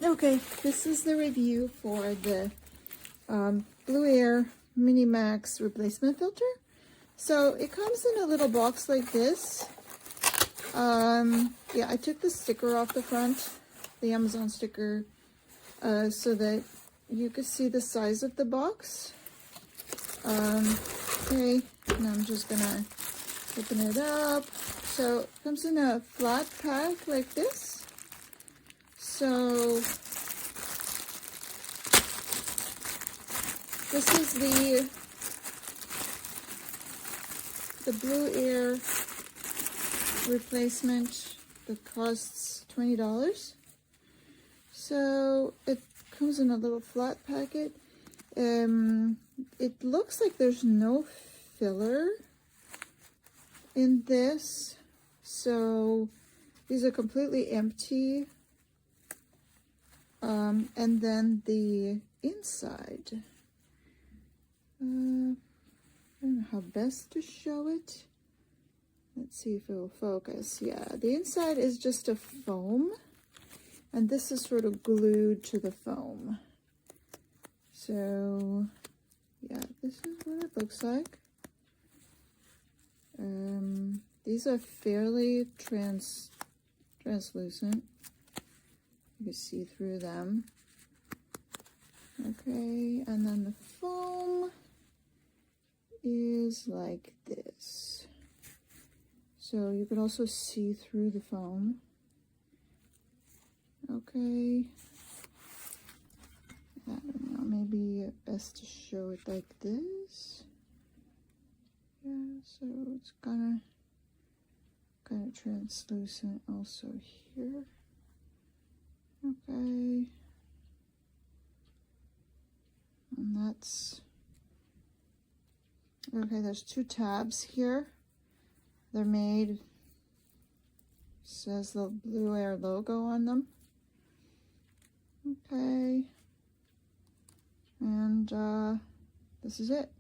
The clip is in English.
Okay, this is the review for the BLUEAIR Mini Max replacement filter. So it comes in a little box like this. Yeah, I took the sticker off the front, the Amazon sticker, so that you could see the size of the box. Okay, and I'm just gonna open it up. So it comes in a flat pack like this. So this is the BLUEAIR replacement that costs $20. So it comes in a little flat packet. It looks like there's no filler in this, so these are completely empty. And then the inside, I don't know how best to show it. Let's see if it will focus. Yeah, the inside is just a foam, and this is sort of glued to the foam. So yeah, this is what it looks like. These are fairly translucent. You can see through them. Okay, and then the foam is like this. So you can also see through the foam. Okay. I don't know, maybe best to show it like this. Yeah, so it's kind of translucent also here. Okay. And that's okay. There's two tabs here. They're made, says the BLUEAIR logo on them. Okay. And this is it.